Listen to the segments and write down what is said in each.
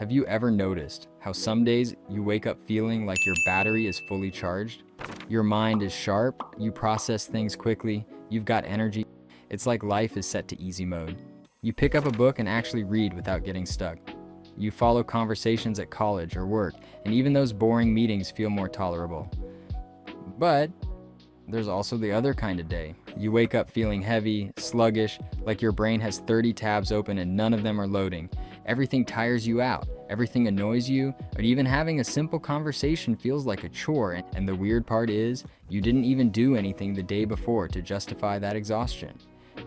Have you ever noticed how some days you wake up feeling like your battery is fully charged? Your mind is sharp, you process things quickly, you've got energy. It's like life is set to easy mode. You pick up a book and actually read without getting stuck. You follow conversations at college or work, and even those boring meetings feel more tolerable. But there's also the other kind of day. You wake up feeling heavy, sluggish, like your brain has 30 tabs open and none of them are loading. Everything tires you out, everything annoys you, or even having a simple conversation feels like a chore. And the weird part is, you didn't even do anything the day before to justify that exhaustion.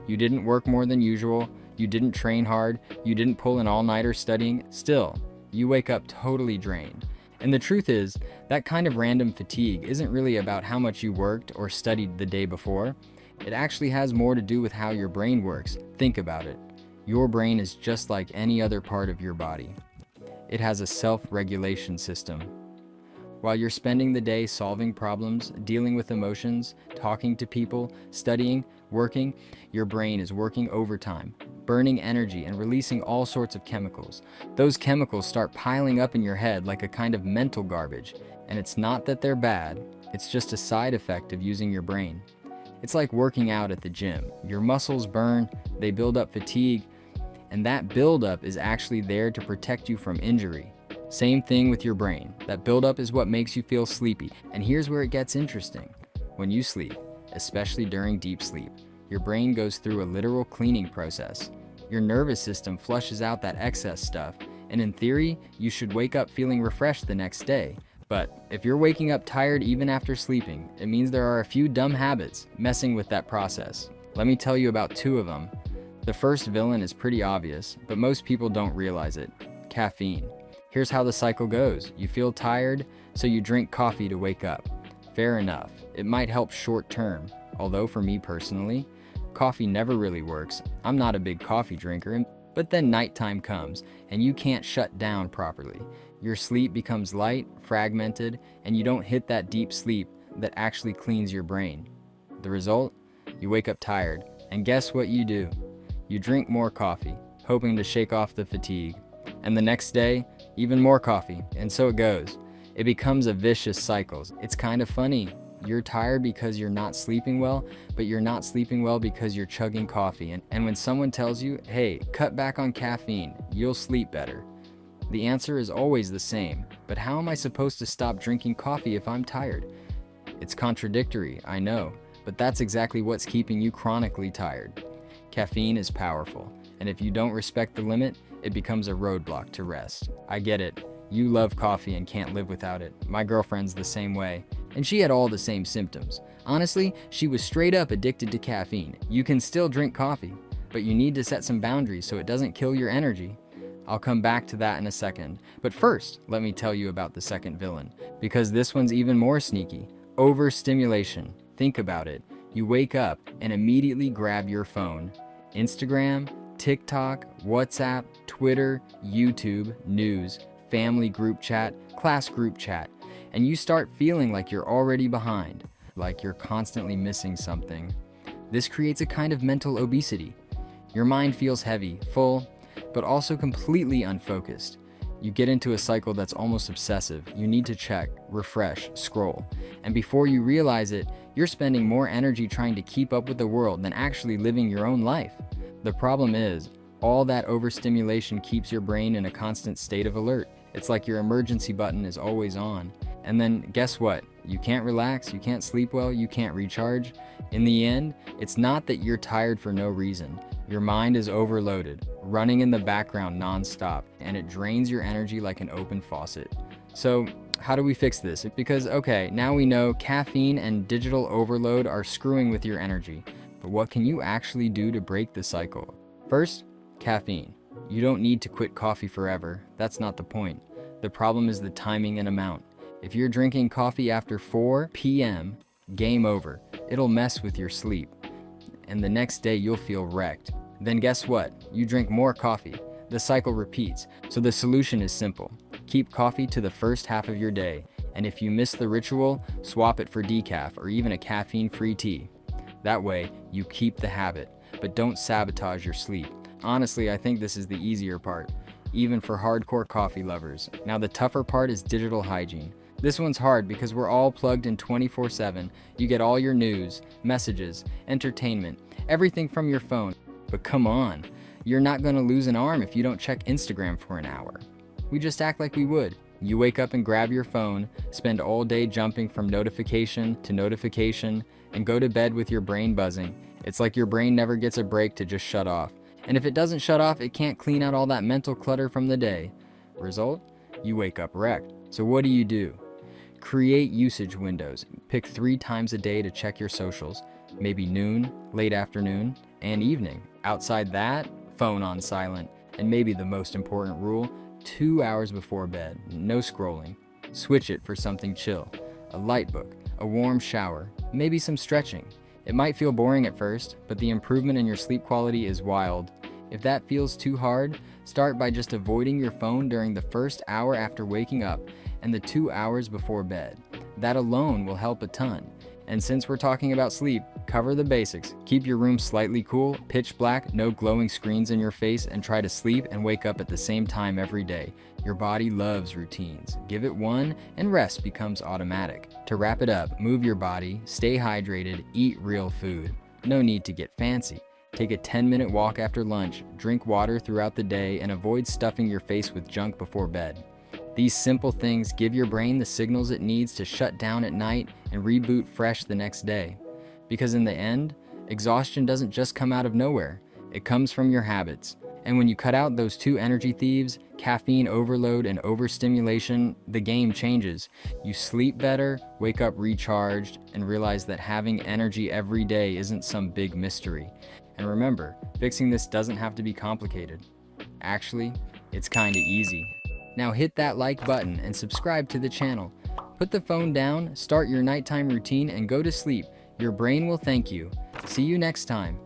You didn't work more than usual, you didn't train hard, you didn't pull an all-nighter studying. Still, you wake up totally drained. And the truth is, that kind of random fatigue isn't really about how much you worked or studied the day before. It actually has more to do with how your brain works. Think about it. Your brain is just like any other part of your body. It has a self-regulation system. While you're spending the day solving problems, dealing with emotions, talking to people, studying, working, your brain is working overtime, burning energy and releasing all sorts of chemicals. Those chemicals start piling up in your head like a kind of mental garbage, and it's not that they're bad, it's just a side effect of using your brain. It's like working out at the gym. Your muscles burn, they build up fatigue, and that buildup is actually there to protect you from injury. Same thing with your brain. That buildup is what makes you feel sleepy. And here's where it gets interesting. When you sleep, especially during deep sleep, your brain goes through a literal cleaning process. Your nervous system flushes out that excess stuff, and in theory, you should wake up feeling refreshed the next day. But if you're waking up tired even after sleeping, it means there are a few dumb habits messing with that process. Let me tell you about two of them. The first villain is pretty obvious, but most people don't realize it. Caffeine. Here's how the cycle goes. You feel tired, so you drink coffee to wake up. Fair enough. It might help short term, although for me personally, coffee never really works. I'm not a big coffee drinker, but then nighttime comes, and you can't shut down properly. Your sleep becomes light, fragmented, and you don't hit that deep sleep that actually cleans your brain. The result? You wake up tired, and guess what you do? You drink more coffee, hoping to shake off the fatigue. And the next day, even more coffee, and so it goes. It becomes a vicious cycle. It's kind of funny. You're tired because you're not sleeping well, but you're not sleeping well because you're chugging coffee. And when someone tells you, hey, cut back on caffeine, you'll sleep better, the answer is always the same. But how am I supposed to stop drinking coffee if I'm tired? It's contradictory, I know, but that's exactly what's keeping you chronically tired. Caffeine is powerful, and if you don't respect the limit, it becomes a roadblock to rest. I get it. You love coffee and can't live without it. My girlfriend's the same way, and she had all the same symptoms. Honestly, she was straight up addicted to caffeine. You can still drink coffee, but you need to set some boundaries so it doesn't kill your energy. I'll come back to that in a second. But first, let me tell you about the second villain, because this one's even more sneaky. Overstimulation. Think about it. You wake up and immediately grab your phone. Instagram, TikTok, WhatsApp, Twitter, YouTube, news, family group chat, class group chat, and you start feeling like you're already behind, like you're constantly missing something. This creates a kind of mental obesity. Your mind feels heavy, full, but also completely unfocused. You get into a cycle that's almost obsessive. You need to check, refresh, scroll, and before you realize it, you're spending more energy trying to keep up with the world than actually living your own life. The problem is, all that overstimulation keeps your brain in a constant state of alert. It's like your emergency button is always on. And then guess what? You can't relax, you can't sleep well, you can't recharge. In the end, it's not that you're tired for no reason. Your mind is overloaded, running in the background nonstop, and it drains your energy like an open faucet. So, how do we fix this? Because, okay, now we know caffeine and digital overload are screwing with your energy. But what can you actually do to break the cycle? First, caffeine. You don't need to quit coffee forever. That's not the point. The problem is the timing and amount. If you're drinking coffee after 4 p.m., game over. It'll mess with your sleep. And the next day you'll feel wrecked. Then guess what? You drink more coffee. The cycle repeats. So the solution is simple. Keep coffee to the first half of your day. And if you miss the ritual, swap it for decaf or even a caffeine-free tea. That way, you keep the habit, but don't sabotage your sleep. Honestly, I think this is the easier part. even for hardcore coffee lovers. Now the tougher part is digital hygiene. This one's hard because we're all plugged in 24/7. You get all your news, messages, entertainment, everything from your phone. But come on, you're not gonna lose an arm if you don't check Instagram for an hour. We just act like we would. You wake up and grab your phone, spend all day jumping from notification to notification, and go to bed with your brain buzzing. It's like your brain never gets a break to just shut off. And if it doesn't shut off, it can't clean out all that mental clutter from the day. Result? You wake up wrecked. So what do? Create usage windows. Pick 3 times a day to check your socials. Maybe noon, late afternoon, and evening. Outside that, phone on silent. And maybe the most important rule, 2 hours before bed, no scrolling. Switch it for something chill. A light book, a warm shower, maybe some stretching. It might feel boring at first, but the improvement in your sleep quality is wild. If that feels too hard, start by just avoiding your phone during the first hour after waking up and the 2 hours before bed. That alone will help a ton. And since we're talking about sleep, cover the basics. Keep your room slightly cool, pitch black, no glowing screens in your face, and try to sleep and wake up at the same time every day. Your body loves routines. Give it one, and rest becomes automatic. To wrap it up, move your body, stay hydrated, eat real food. No need to get fancy. Take a 10-minute walk after lunch, drink water throughout the day, and avoid stuffing your face with junk before bed. These simple things give your brain the signals it needs to shut down at night and reboot fresh the next day. Because in the end, exhaustion doesn't just come out of nowhere. It comes from your habits. And when you cut out those 2 energy thieves, caffeine overload and overstimulation, the game changes. You sleep better, wake up recharged, and realize that having energy every day isn't some big mystery. And remember, fixing this doesn't have to be complicated. Actually, it's kinda easy. Now hit that like button and subscribe to the channel. Put the phone down, start your nighttime routine, and go to sleep. Your brain will thank you. See you next time.